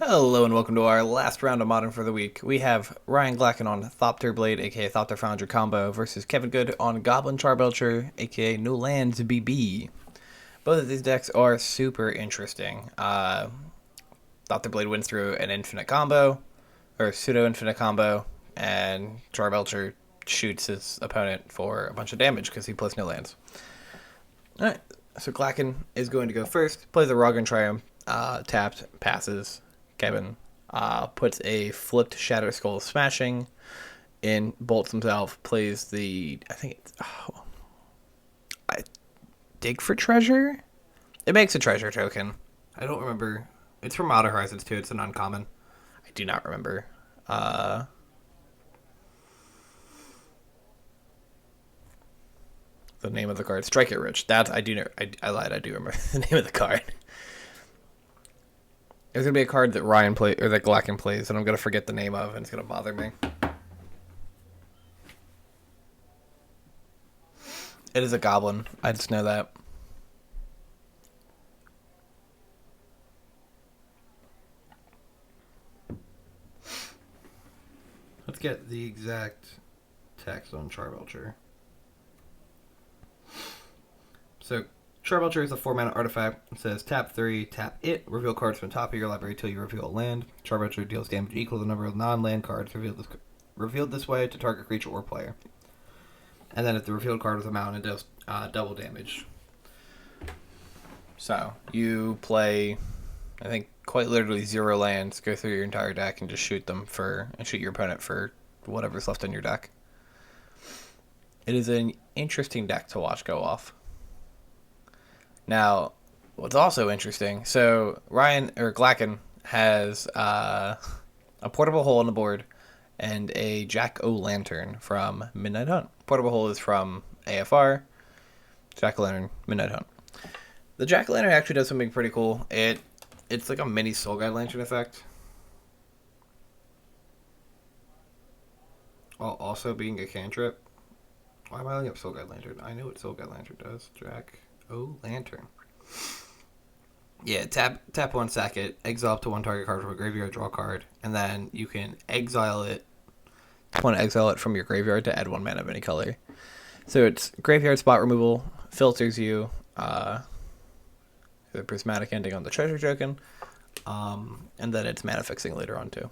Hello and welcome to our last round of Modern for the week. We have Ryan Glacken on Thopter Blade, aka Thopter Foundry combo, versus Kevin Good on Goblin Charbelcher, aka New Lands BB. Both of these decks are super interesting. Thopter Blade wins through an infinite combo, or pseudo infinite combo, and Charbelcher shoots his opponent for a bunch of damage because he plays no lands. Alright, so Glacken is going to go first, plays a Rogan Triumph, tapped, passes. Kevin puts a flipped Shatter Skull Smashing in, bolts himself, plays the, I dig for treasure? It makes a treasure token. I don't remember. It's from Outer Horizons too, it's an uncommon. I do not remember. The name of the card. Strike It Rich. That, I do know. I lied, I do remember the name of the card. There's gonna be a card that Ryan play or that Glacken plays, and I'm gonna forget the name of, and it's gonna bother me. It is a Goblin. I just know that. Let's get the exact text on Charbelcher. So Charbelcher is a 4-mana artifact. It says tap 3, tap it, reveal cards from the top of your library until you reveal a land. Charbelcher deals damage equal to the number of non-land cards revealed this way to target creature or player. And then if the revealed card was a mountain, it does double damage. So you play, I think, quite literally 0 lands, go through your entire deck and just shoot your opponent for whatever's left in your deck. It is an interesting deck to watch go off. Now, what's also interesting, so Glacken has a Portable Hole on the board and a Jack-O-Lantern from Midnight Hunt. Portable Hole is from AFR, Jack-O-Lantern, Midnight Hunt. The Jack-O-Lantern actually does something pretty cool. It's like a mini Soul Guide Lantern effect, while also being a cantrip. Why am I looking up Soul Guide Lantern? I know what Soul Guide Lantern does. Jack-O-Lantern. Yeah, tap 1, sack it, exile up to 1 target card from a graveyard, draw a card, and then you can exile it. Want to exile it from your graveyard to add 1 mana of any color. So it's graveyard spot removal, filters you, the prismatic ending on the treasure token, and then it's mana fixing later on too.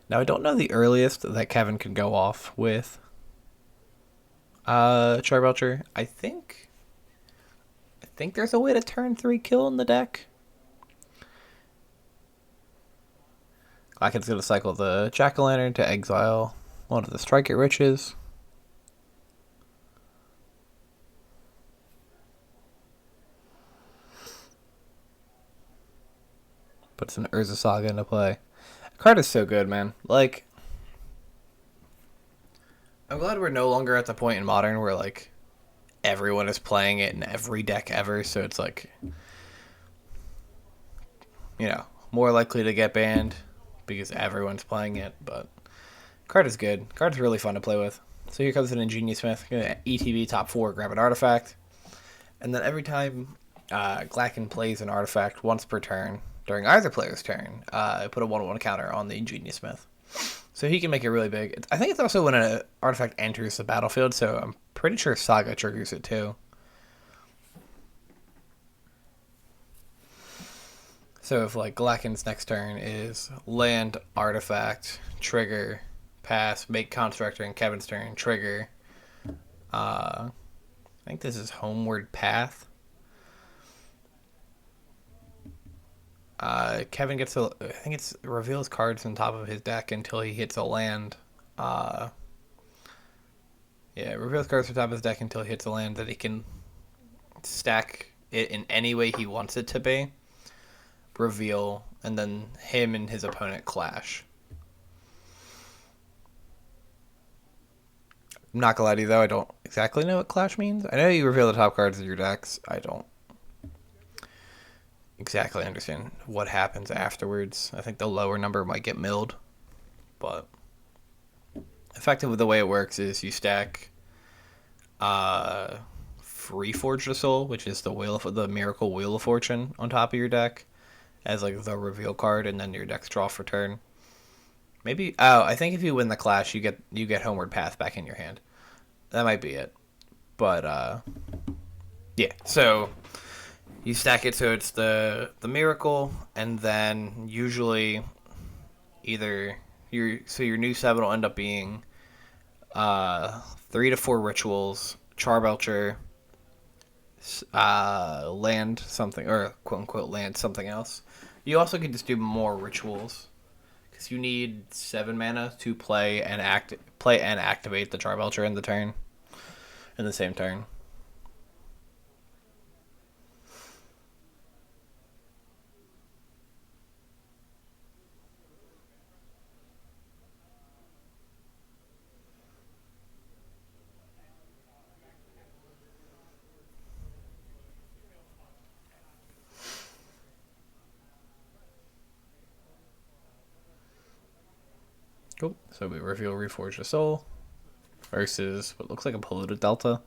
Now I don't know the earliest that Kevin can go off with Charbelcher. I think there's a way to turn 3 kill in the deck. Glacken's going to cycle the Jack-O-Lantern to exile one of the Strike It Riches. Puts an Urza Saga into play. The card is so good, man. Like, I'm glad we're no longer at the point in Modern where, like, everyone is playing it in every deck ever, so it's, like, more likely to get banned because everyone's playing it, but card is good. Card's really fun to play with. So here comes an Ingenious Smith. ETB top 4, grab an artifact. And then every time Glacken plays an artifact once per turn, during either player's turn, put a 1/1 counter on the Ingenious Smith. So he can make it really big. I think it's also when an artifact enters the battlefield, so I'm pretty sure Saga triggers it too. So if like Glacken's next turn is land, artifact, trigger, pass, make constructor, and Kevin's turn, trigger. I think this is Homeward Path. Kevin gets I think it's reveals cards on top of his deck until he hits a land. Reveals cards on top of his deck until he hits a land that he can stack it in any way he wants it to be. Reveal, and then him and his opponent clash. I'm not gonna lie to you though, I don't exactly know what clash means. I know you reveal the top cards of your decks. I don't exactly understand what happens afterwards. I think the lower number might get milled, but effectively the way it works is you stack Reforged a Soul, which is the Miracle Wheel of Fortune on top of your deck as like the reveal card, and then your deck's draw for turn. Maybe I think if you win the clash, you get Homeward Path back in your hand. That might be it. But yeah. So you stack it so it's the Miracle, and then usually either your new 7 will end up being 3 to 4 rituals, Charbelcher, land something, or quote unquote land something else. You also can just do more rituals because you need 7 mana to play and activate the Charbelcher in the same turn. Cool. So we reveal Reforge the Soul versus what looks like a Polluted Delta.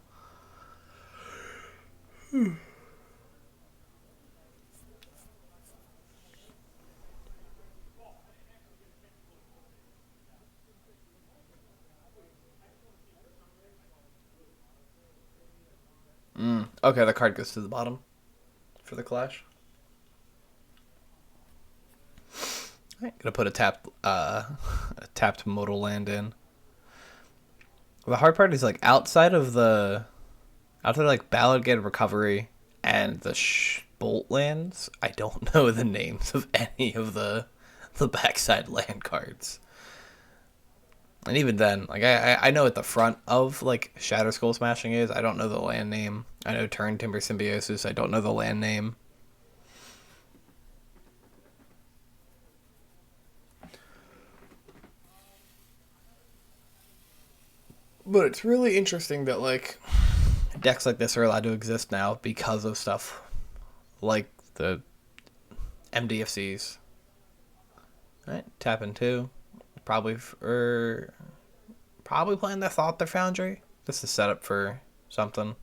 Okay, the card goes to the bottom for the clash. Alright, gonna put a tapped modal land in. The hard part is like outside of like Ballad Gate Recovery and the Bolt lands, I don't know the names of any of the backside land cards. And even then, like I know what the front of like Shadow Skull Smashing is. I don't know the land name. I know Turn Timber Symbiosis. I don't know the land name. But it's really interesting that like decks like this are allowed to exist now because of stuff like the MDFCs. Alright, tap in 2. Probably playing the Thopter Foundry. This is set up for something.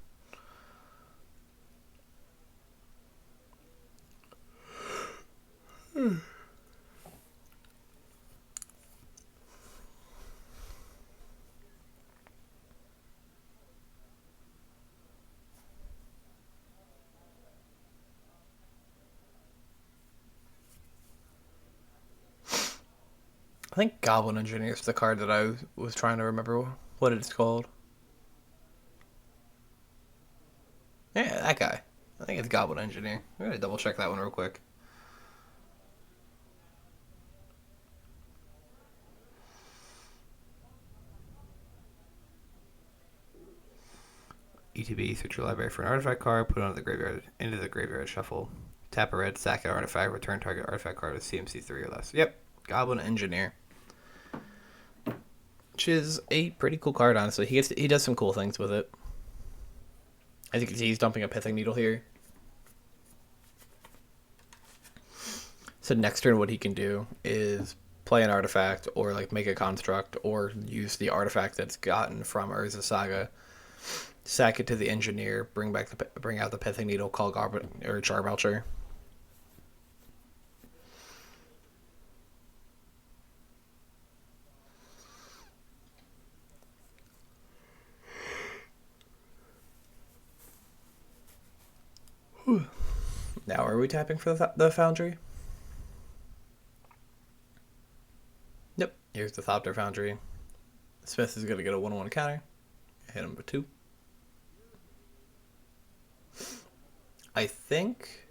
I think Goblin Engineer is the card that I was trying to remember what it's called. Yeah, that guy. I think it's Goblin Engineer. I'm going to double check that one real quick. ETB, search your library for an artifact card, put it into the graveyard shuffle. Tap a red, sack an artifact, return target artifact card with CMC 3 or less. Yep, Goblin Engineer. Which is a pretty cool card, honestly. He does some cool things with it. As you can see, he's dumping a Pithing Needle here. So next turn, what he can do is play an artifact, or like make a construct, or use the artifact that's gotten from Urza Saga, sack it to the Engineer, bring out the Pithing Needle, call Goblin or Charbelcher. Now, are we tapping for the Foundry? Yep. Here's the Thopter Foundry. Smith is going to get a 1-1 counter. Hit him with 2. I think...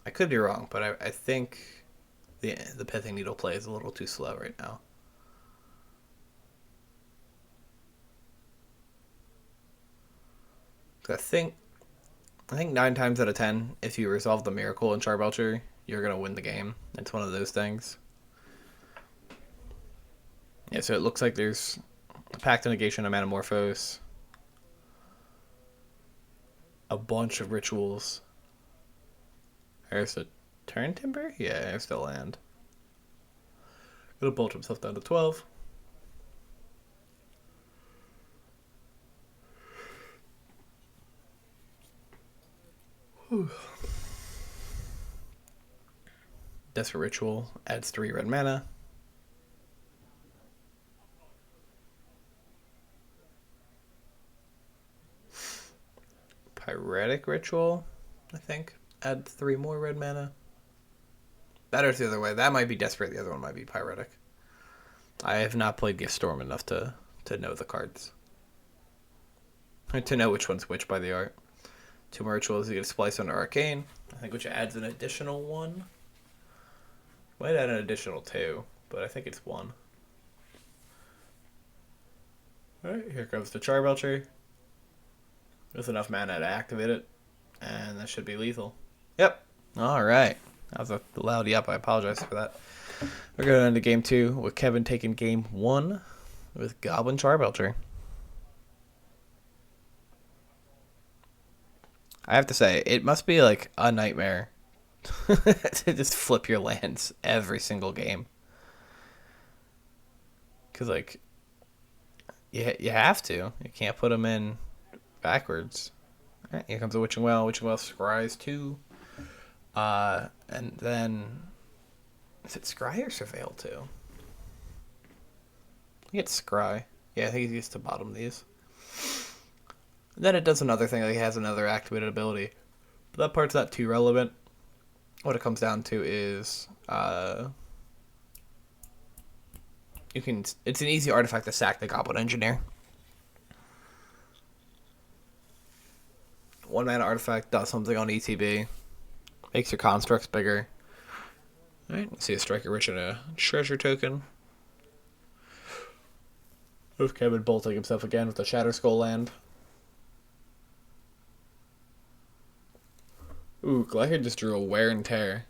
I could be wrong, but I think the Pithing Needle play is a little too slow right now. I think 9 times out of 10, if you resolve the Miracle in Charbelcher, you're going to win the game. It's one of those things. Yeah, so it looks like there's a Pact of Negation, a Manamorphose, a bunch of rituals. There's a Turn Timber? Yeah, there's the land. Gonna bolt himself down to 12. Desperate Ritual adds 3 red mana. Pyretic Ritual, I think, add 3 more red mana. Better the other way. That might be Desperate. The other one might be Pyretic. I have not played Gift Storm enough to know the cards. To know which one's which by the art. 2 more rituals you get Splice under Arcane, I think, which adds an additional 1. Might add an additional 2, but I think it's 1. Alright, here comes the Charbelcher. With enough mana to activate it. And that should be lethal. Yep. Alright. That was a loud yep. I apologize for that. We're going into game 2 with Kevin taking game 1 with Goblin Charbelcher. I have to say, it must be like a nightmare to just flip your lands every single game. Because, like, you have to. You can't put them in backwards. All right, here comes a Witching Well. Witching Well scries 2. And then, is it Scry or Surveil 2? I think it's Scry. Yeah, I think he gets to bottom these. And then it does another thing, like it has another activated ability. But that part's not too relevant. What it comes down to is, it's an easy artifact to sack the Goblin Engineer. 1 mana artifact does something on ETB. Makes your constructs bigger. Alright, let's see a Striker Rich and a Treasure Token. With Kevin bolting himself again with the Shatter Skull land. Ooh, Glacier just drew a Wear and Tear.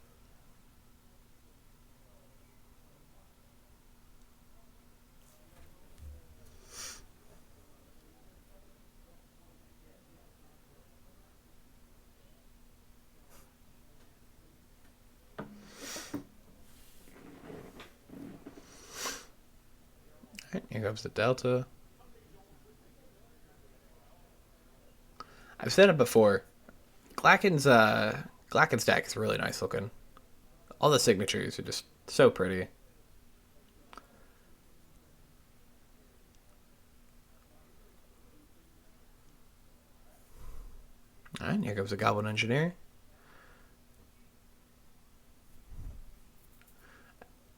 Alright, here comes the Delta. I've said it before. Glacken's deck is really nice looking. All the signatures are just so pretty. Alright, here comes the Goblin Engineer.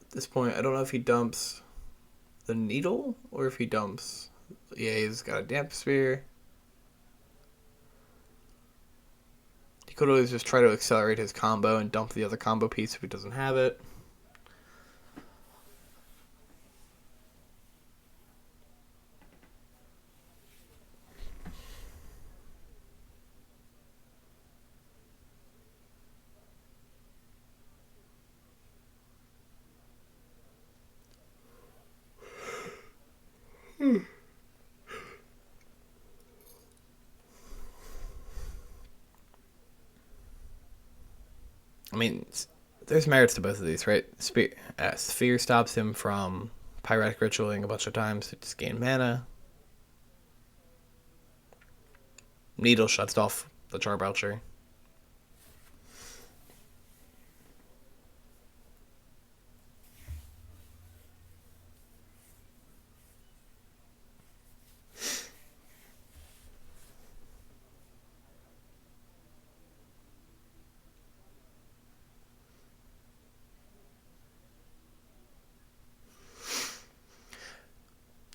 At this point, I don't know if he dumps the Needle or if he dumps... Yeah, he's got a Damp Sphere. He could always just try to accelerate his combo and dump the other combo piece if he doesn't have it. I mean, there's merits to both of these, right? Sphere stops him from Pyretic Ritualing a bunch of times to just gain mana. Needle shuts off the Charbelcher.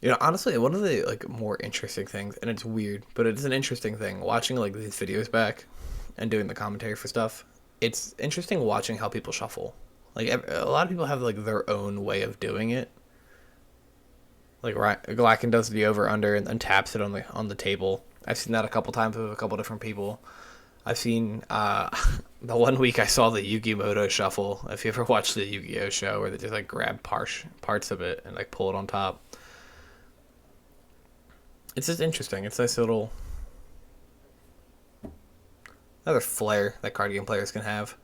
You know, honestly, one of the like more interesting things, and it's weird, but it's an interesting thing watching like these videos back and doing the commentary for stuff. It's interesting watching how people shuffle. Like a lot of people have like their own way of doing it. Like Glacken does the over under and then taps it on the table. I've seen that a couple times with a couple different people. I've seen the one week I saw the Yu-Gi-Oh shuffle. If you ever watched the Yu-Gi-Oh show where they just like grab parts of it and like pull it on top. It's just interesting. It's a nice little... another flair that card game players can have.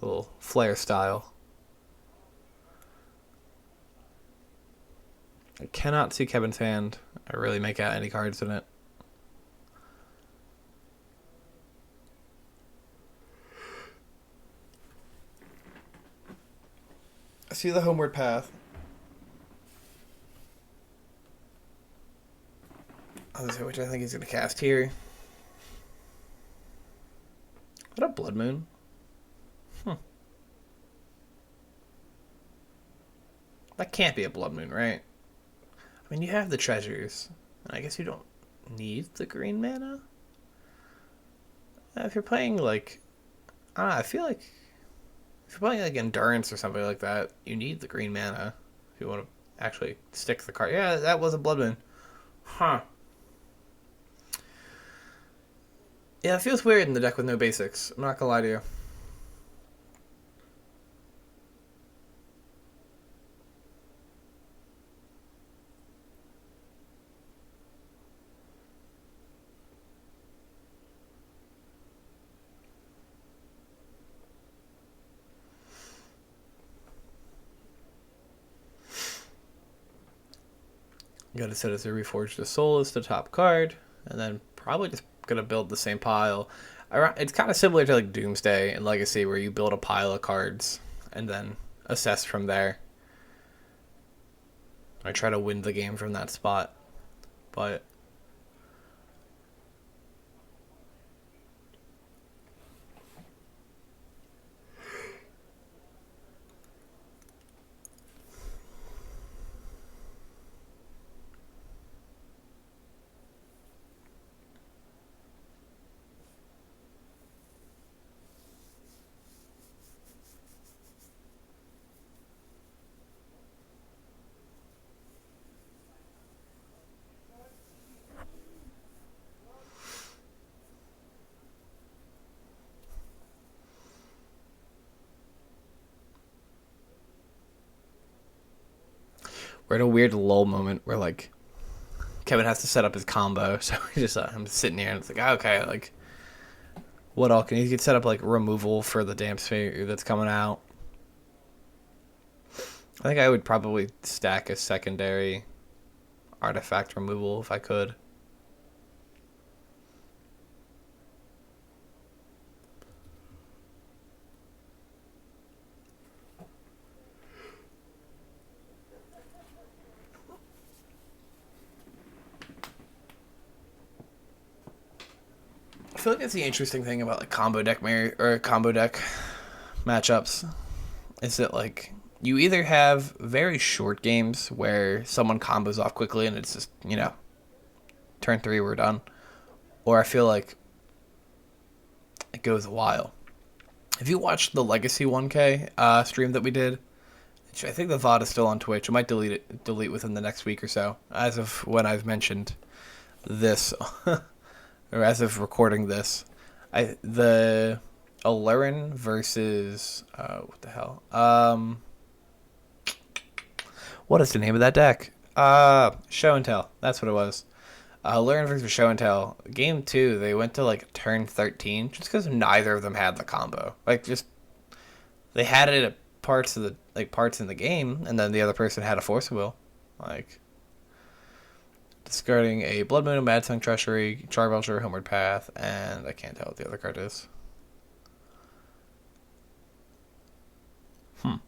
A little flair style. I cannot see Kevin's hand. I really make out any cards in it. see the Homeward Path. Which I think he's going to cast here. What a Blood Moon. That can't be a Blood Moon, right? I mean, you have the treasures. And I guess you don't need the green mana? If you're playing, like... I don't know, I feel like... If you're playing, like, Endurance or something like that, you need the green mana. If you want to actually stick the card. Yeah, that was a Blood Moon. Huh. Yeah, it feels weird in the deck with no basics. I'm not gonna lie to you. Gotta set as a Reforged the Soul as the top card, and then probably just gonna build the same pile. It's kind of similar to like Doomsday and Legacy, where you build a pile of cards and then assess from there. I try to win the game from that spot, but we're at a weird lull moment where like Kevin has to set up his combo, so he just I'm sitting here and it's like, okay, like what all can you could set up like removal for the damp sphere that's coming out. I think I would probably stack a secondary artifact removal if I could. I feel like that's the interesting thing about like combo deck matchups is that like you either have very short games where someone combos off quickly and it's just, you know, turn 3 we're done, or I feel like it goes a while. If you watched the Legacy 1K stream that we did, which I think the VOD is still on Twitch, I might delete within the next week or so, as of when I've mentioned this. Or as of recording this, the Alurin versus what the hell? What is the name of that deck? Show and Tell. That's what it was. Alurin versus Show and Tell. Game 2, they went to like turn 13 just because neither of them had the combo. Like just they had it at parts in the game, and then the other person had a Force of Will, like. Discarding a Blood Moon, Mad Tongue Treachery, Charbelcher, Homeward Path, and I can't tell what the other card is. If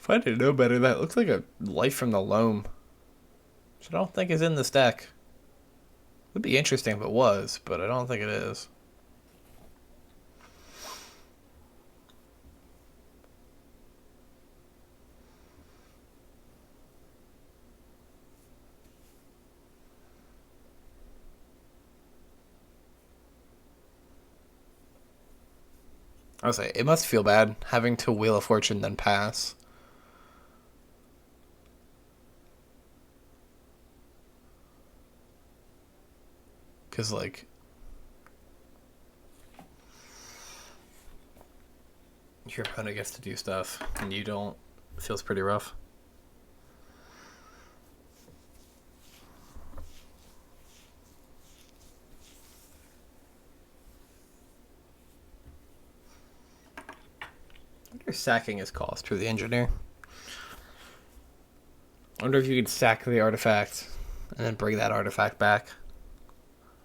I didn't know better, that looks like a Life from the Loam, which I don't think is in this deck. Would be interesting if it was, but I don't think it is. I would say it must feel bad having to Wheel of Fortune then pass. Because, like, your opponent gets to do stuff and you don't. It feels pretty rough. Sacking his cost for the engineer. I wonder if you could sack the artifact and then bring that artifact back,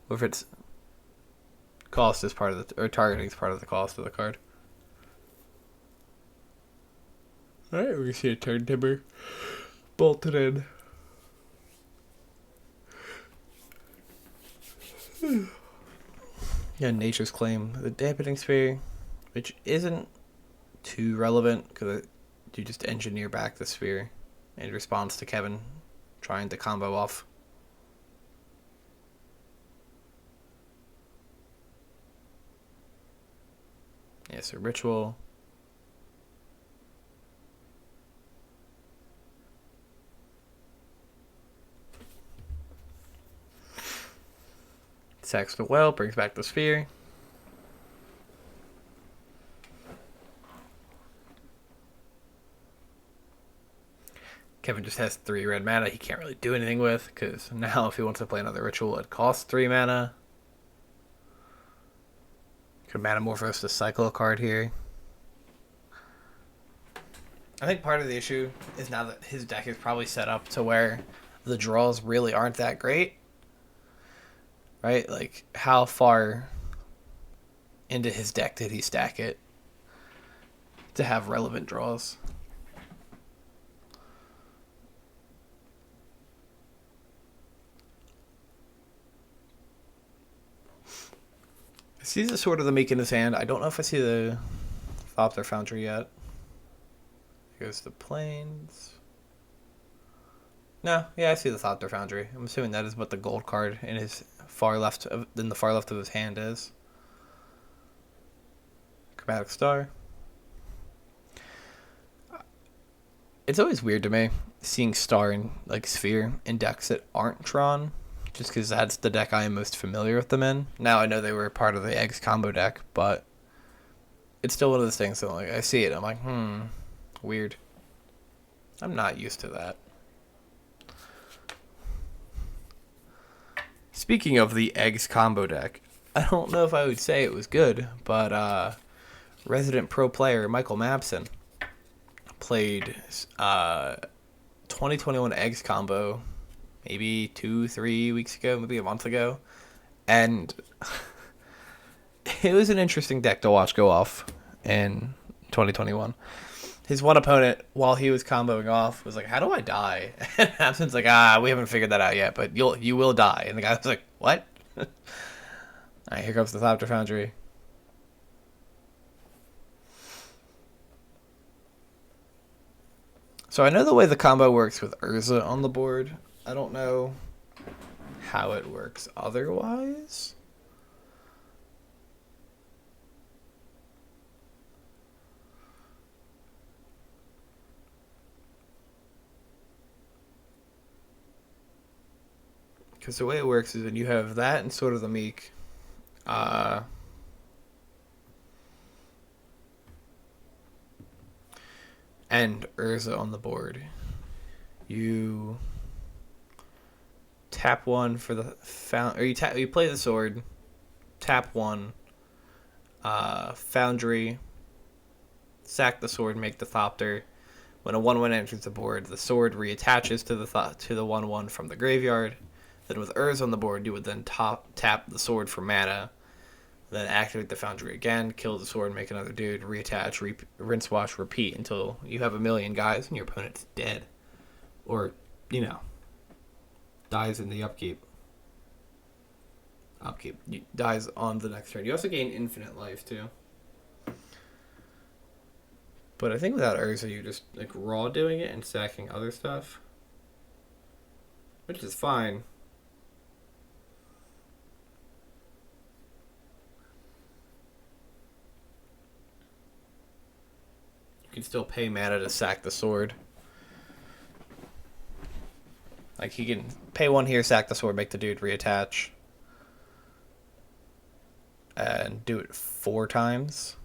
or if it's cost is part of the or targeting is part of the cost of the card. Alright, we see a turn timber bolted in. Yeah, Nature's Claim, the dampening sphere, which isn't too relevant because you just engineer back the sphere in response to Kevin trying to combo off. Yeah, so Ritual. Sacks the well, brings back the sphere. Kevin just has 3 red mana he can't really do anything with, because now if he wants to play another Ritual, it costs 3 mana. Could Manamorphose to cycle a card here. I think part of the issue is now that his deck is probably set up to where the draws really aren't that great. Right? Like, how far into his deck did he stack it to have relevant draws? I see the Sword of the Meek in his hand. I don't know if I see the Thopter Foundry yet. Here goes the Plains. No, yeah, I see the Thopter Foundry. I'm assuming that is what the gold card in his far left of his hand is. Chromatic Star. It's always weird to me seeing Star and like Sphere in decks that aren't drawn, just because that's the deck I am most familiar with them in. Now I know they were part of the Eggs combo deck, but it's still one of those things that like I see it, I'm like, weird. I'm not used to that. Speaking of the Eggs combo deck, I don't know if I would say it was good, but resident pro player Michael Mapson played 2021 Eggs combo maybe 2-3 weeks ago, maybe a month ago, and it was an interesting deck to watch go off in 2021. His one opponent, while he was comboing off, was like, "How do I die?" And Absint's like, "We haven't figured that out yet, but you will die." And the guy was like, "What?" All right, here comes the Thopter Foundry. So I know the way the combo works with Urza on the board. I don't know how it works otherwise. Because the way it works is that you have that and Sword of the Meek. And Urza on the board. You tap 1 for the found, or you play the sword, tap 1, Foundry, sack the sword, make the Thopter. When a 1/1 enters the board, the sword reattaches to the 1/1 from the graveyard. Then with Urza on the board, you would then tap the sword for mana, then activate the Foundry again, kill the sword, make another dude, reattach, rinse, wash, repeat until you have 1,000,000 guys and your opponent's dead. Or, dies in the upkeep. Dies on the next turn. You also gain infinite life, too. But I think without Urza, you're just like raw doing it and sacking other stuff. Which is fine. You can still pay mana to sack the sword. Like, he can pay 1 here, sack the sword, make the dude reattach. And do it 4 times.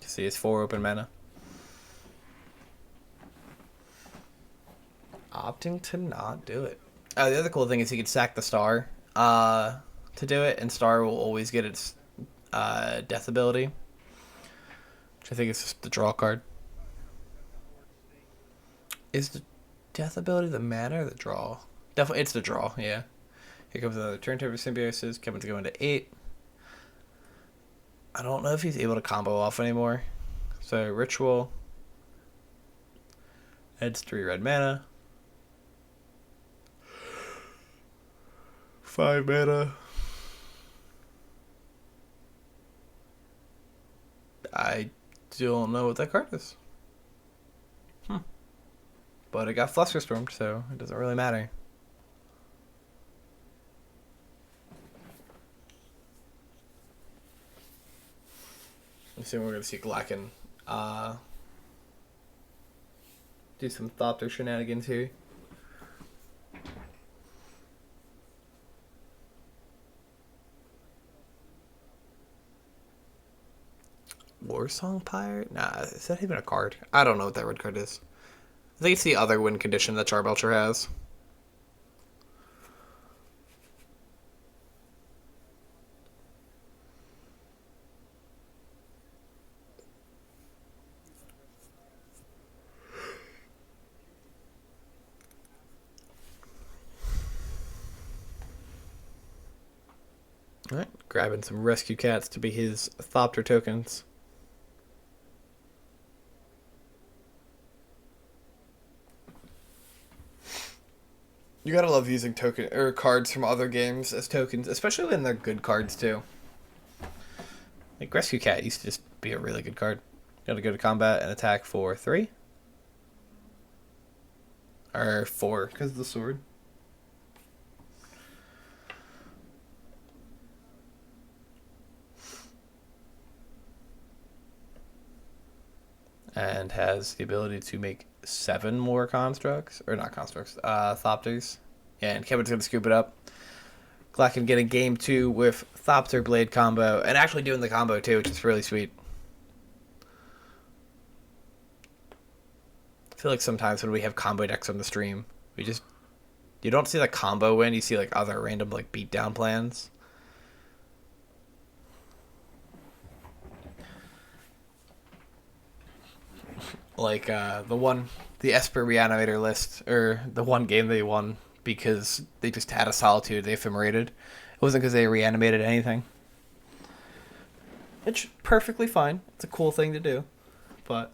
You see, it's 4 open mana. Opting to not do it. Oh, the other cool thing is he can sack the Star to do it, and Star will always get its death ability. Which I think is just the draw card. Is the death ability the mana or the draw? Definitely, it's the draw, yeah. Here comes another turn for Symbiosis. Kevin's going to 8. I don't know if he's able to combo off anymore. So, Ritual. Adds 3 red mana. 5 mana. I don't know what that card is. But it got Flusterstormed, so it doesn't really matter. I'm assuming we're going to see Glacken do some Thopter shenanigans here. Warsong Pyre? Nah, is that even a card? I don't know what that red card is. I think it's the other win condition that Charbelcher has. Alright, grabbing some rescue cats to be his Thopter tokens. You gotta love using token or cards from other games as tokens, especially when they're good cards too. Like Rescue Cat used to just be a really good card. Gotta go to combat and attack for 3. Or 4, because of the sword. And has the ability to make 7 more constructs. Or not constructs, Thopters. Yeah, and Kevin's going to scoop it up. Glacken getting game 2 with Thopter Blade combo. And actually doing the combo too, which is really sweet. I feel like sometimes when we have combo decks on the stream, you don't see the combo win, you see like other random like beatdown plans. Like the Esper Reanimator list, or the one game they won because they just had a Solitude they ephemerated. It wasn't because they reanimated anything. It's perfectly fine. It's a cool thing to do. But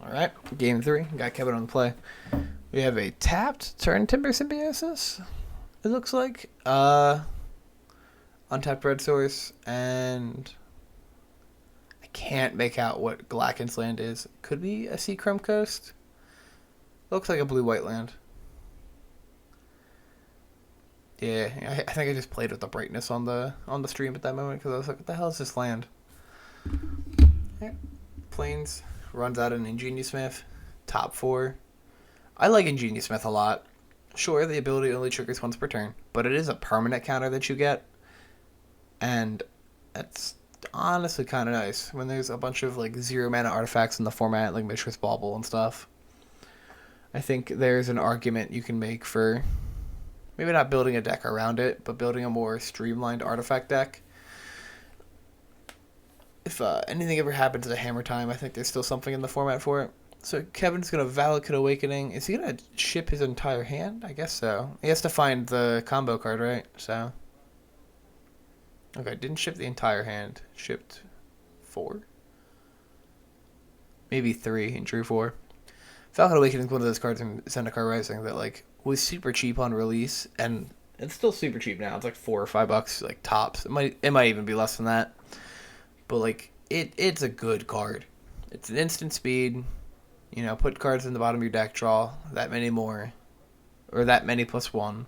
alright, game 3. Got Kevin on the play. We have a tapped turn Timber Symbiosis, it looks like. Untapped red source, and I can't make out what Glacken's land is. Could be a Seachrome Coast. Looks like a blue-white land. Yeah, I think I just played with the brightness on the stream at that moment because I was like, what the hell is this land? Yeah. Plains runs out an Ingenious Smith, top 4. I like Ingenious Smith a lot. Sure, the ability only triggers once per turn, but it is a permanent counter that you get. And that's honestly kind of nice when there's a bunch of like 0 mana artifacts in the format, like Mishra's Bauble and stuff. I think there's an argument you can make for maybe not building a deck around it, but building a more streamlined artifact deck. If anything ever happens at Hammer Time, I think there's still something in the format for it. So Kevin's going to Valakut Awakening. Is he going to ship his entire hand? I guess so. He has to find the combo card, right? So... okay, didn't ship the entire hand. Shipped 4? Maybe 3 and drew 4. Valakut Awakening is one of those cards in Zendikar Rising that like was super cheap on release, and it's still super cheap now. It's like $4 or $5, like tops. It might even be less than that. But like it's a good card. It's an instant speed. You know, put cards in the bottom of your deck, draw that many more, or that many plus 1.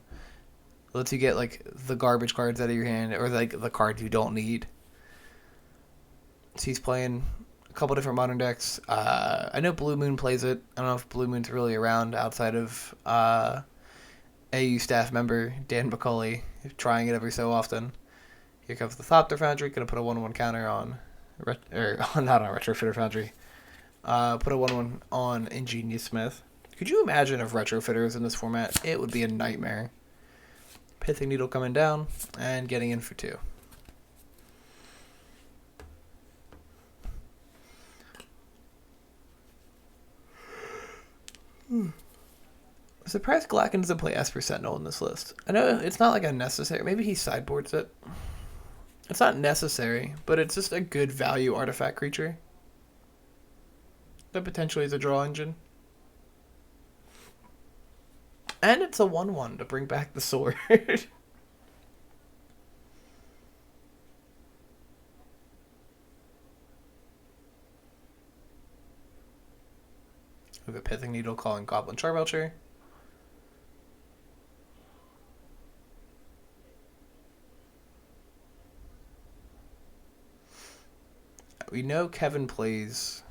Lets you get like the garbage cards out of your hand, or like the cards you don't need. So he's playing a couple different modern decks. I know Blue Moon plays it. I don't know if Blue Moon's really around outside of AU staff member Dan McCauley trying it every so often. Here comes the Thopter Foundry. Gonna put a 1/1 counter on, not on Retrofitter Foundry. Put a 1/1 on Ingenious Smith. Could you imagine if Retrofitter was in this format? It would be a nightmare. Pithing Needle coming down and getting in for 2. I'm surprised Glacken doesn't play Esper Sentinel in this list. I know it's not like a necessary. Maybe he sideboards it. It's not necessary, but it's just a good value artifact creature that potentially is a draw engine. And it's a 1/1 to bring back the sword. We have a Pithing Needle calling Goblin Charbelcher. We know Kevin plays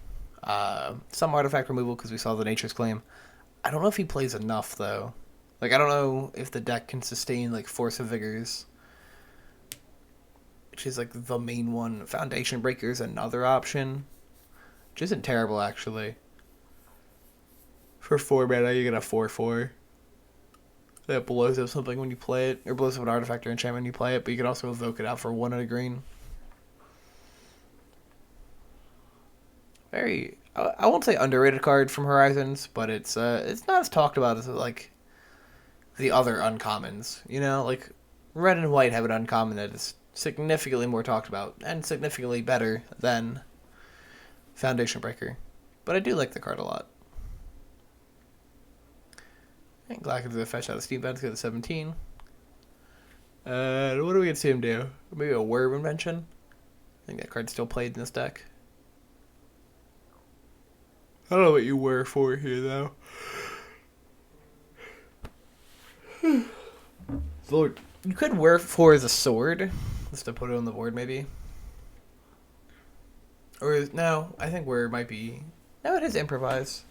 some artifact removal because we saw the Nature's Claim. I don't know if he plays enough, though. Like, I don't know if the deck can sustain, like, Force of Vigors, which is, like, the main one. Foundation Breaker is another option, which isn't terrible, actually. For 4 mana, you get a 4/4 that blows up something when you play it, or blows up an artifact or enchantment when you play it, but you can also evoke it out for 1 and a green. Very, I won't say underrated card from Horizons, but it's not as talked about as, like, the other uncommons. You know, like, red and white have an uncommon that is significantly more talked about, and significantly better than Foundation Breaker. But I do like the card a lot. And Glacken's going to fetch out of Steam Vents, go to 17. What do we get to see him do? Maybe a Werb Invention? I think that card's still played in this deck. I don't know what you were for here, though. Lord, you could wear for as a sword, just to put it on the board, maybe. Or, no, I think where it might be... No, it is improvise.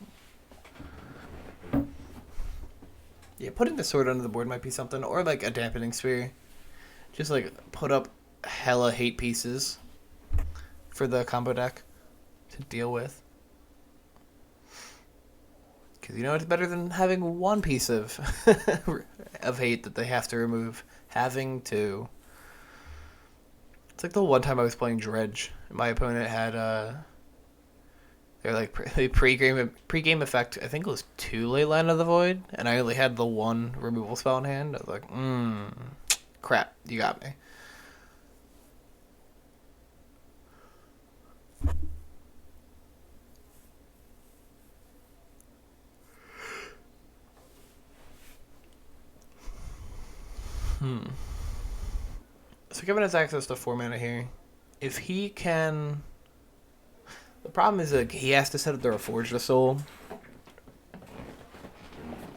Yeah, putting the sword under the board might be something. Or, like, a dampening sphere. Just, like, put up hella hate pieces for the combo deck to deal with. Because, you know, it's better than having one piece of of hate that they have to remove. Having to... It's like the one time I was playing Dredge. My opponent had, they're like pre-game effect, I think it was 2 Ley Line of the Void, and I only had the 1 removal spell in hand. I was like, crap, you got me. So Kevin has access to 4 mana here. If he can... The problem is that he has to set up the Reforged of Soul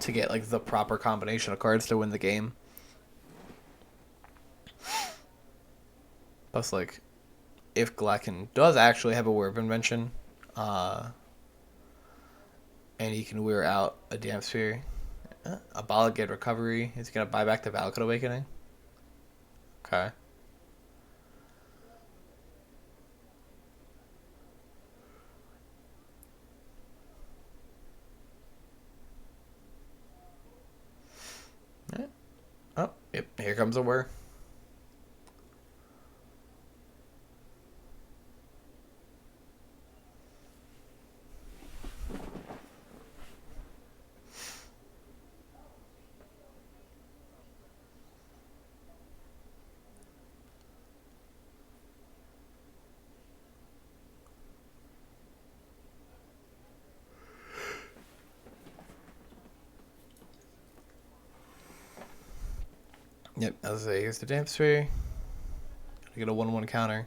to get, like, the proper combination of cards to win the game. Plus, like, if Glacken does actually have a Werb Invention, and he can wear out a Damp Sphere, a Balagate Recovery, he's going to buy back the Valakut Awakening. Okay. Oh, yep, here comes a Whir. Yep, as I say, here's the Damp Sphere. I get a 1/1 counter.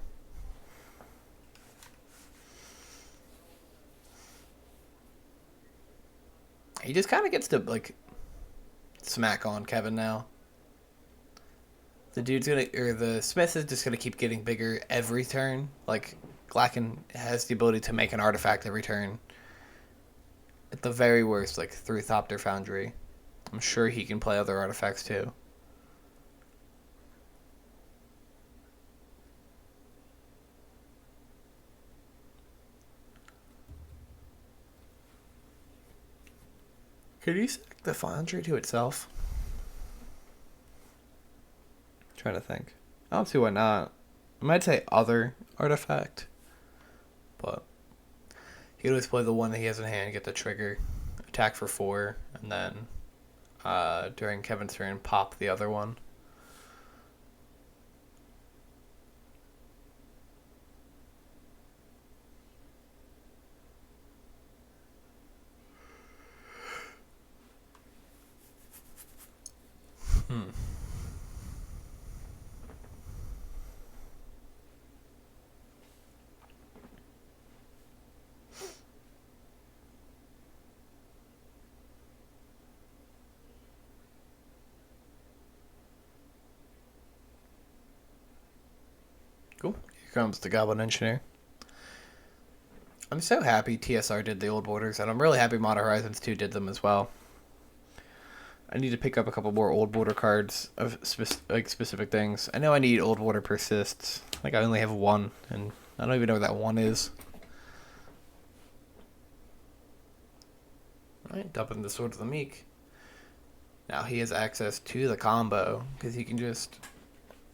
He just kind of gets to, like, smack on Kevin now. The dude's gonna, or the Smith is just gonna keep getting bigger every turn. Like, Glacken has the ability to make an artifact every turn. At the very worst, like, through Thopter Foundry. I'm sure he can play other artifacts too. Could you select the Foundry to itself? I'm trying to think. I don't see why not. I might say other artifact, but he could always play the one that he has in hand, get the trigger, attack for 4, and then during Kevin's turn, pop the other one. Cool. Here comes the Goblin Engineer. I'm so happy TSR did the old borders, and I'm really happy Modern Horizons 2 did them as well. I need to pick up a couple more old border cards of specific things. I know I need old border persists. I think I only have 1, and I don't even know what that 1 is. Alright, dumping the Sword of the Meek. Now he has access to the combo, because he can just...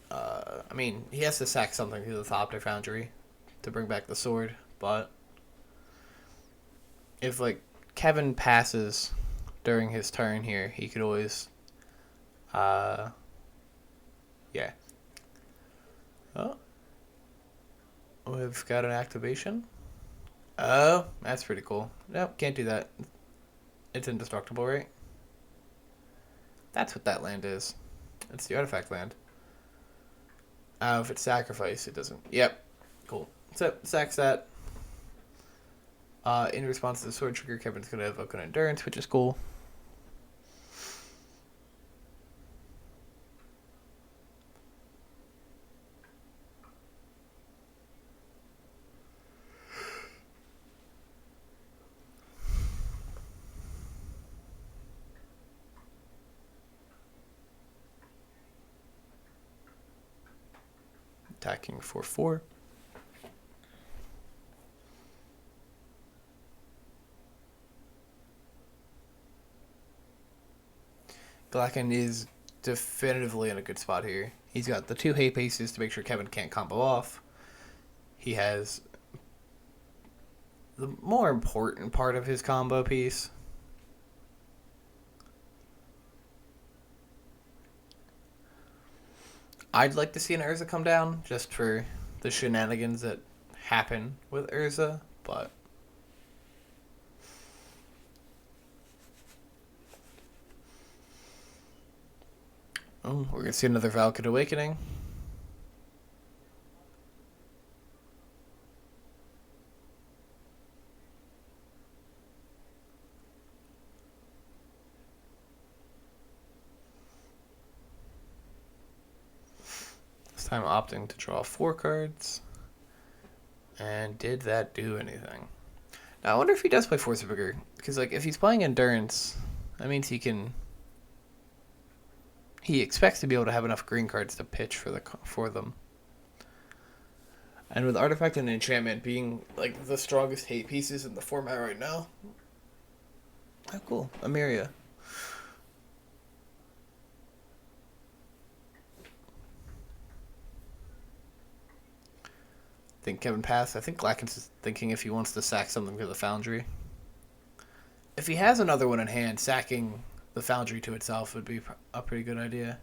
I mean, he has to sack something to the Thopter Foundry to bring back the sword, but... if, like, Kevin passes during his turn here, he could always... yeah. Oh. We've got an activation. Oh, that's pretty cool. Nope, can't do that. It's indestructible, right? That's what that land is. It's the artifact land. If it's sacrifice, it doesn't. Yep. Cool. So, sacks that. In response to the sword trigger, Kevin's going to evoke an endurance, which is cool. Attacking for 4. Glacken is definitively in a good spot here. He's got the 2 hate pieces to make sure Kevin can't combo off. He has the more important part of his combo piece. I'd like to see an Urza come down, just for the shenanigans that happen with Urza, but... oh, we're going to see another Valakut Awakening. Time opting to draw 4 cards. And did that do anything? Now, I wonder if he does play Force of Vigor. Because, like, if he's playing Endurance, that means he can... he expects to be able to have enough green cards to pitch for them. And with Artifact and Enchantment being, like, the strongest hate pieces in the format right now... oh, cool. Amiria. I think Kevin passed. I think Glacken's thinking if he wants to sack something to the Foundry. If he has another one in hand, sacking the Foundry to itself would be a pretty good idea.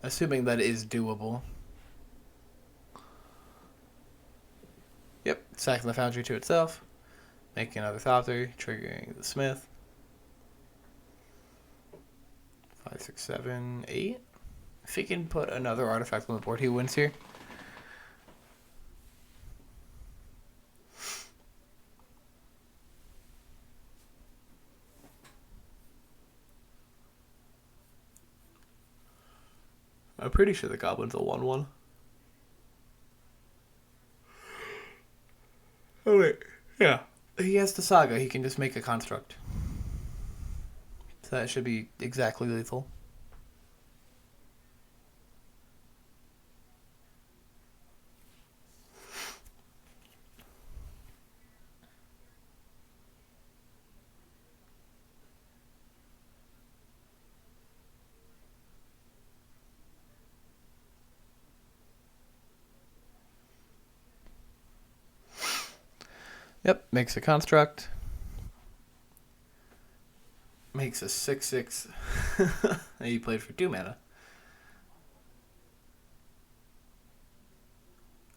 Assuming that is doable. Yep, sacking the Foundry to itself. Making another Thopter, triggering the Smith. 5, 6, 7, 8. If he can put another artifact on the board, he wins here. I'm pretty sure the Goblin's a 1/1. Oh, wait. Yeah. He has the Saga. He can just make a construct. So that should be exactly lethal. Yep, makes a construct. makes a 6/6 that you played for 2 mana.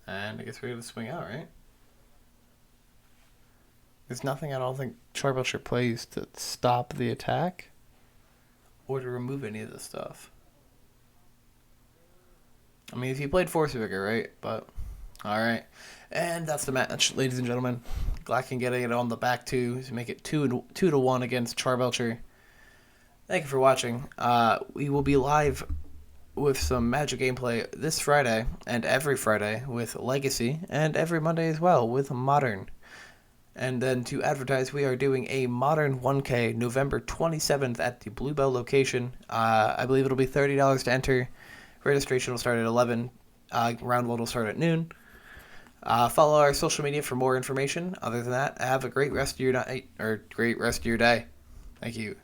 And I guess we're going to swing out, right? There's nothing I don't think Charbelcher plays to stop the attack or to remove any of this stuff. I mean, if he played Force Vigor, right? But, alright. And that's the match, ladies and gentlemen. Glacken getting it on the back two to make it 2-1 against Charbelcher. Thank you for watching. We will be live with some Magic gameplay this Friday and every Friday with Legacy, and every Monday as well with Modern. And then to advertise, we are doing a Modern 1K November 27th at the Bluebell location. I believe it'll be $30 to enter. Registration will start at 11. Round 1 will start at noon. Follow our social media for more information. Other than that, have a great rest of your night, or great rest of your day. Thank you.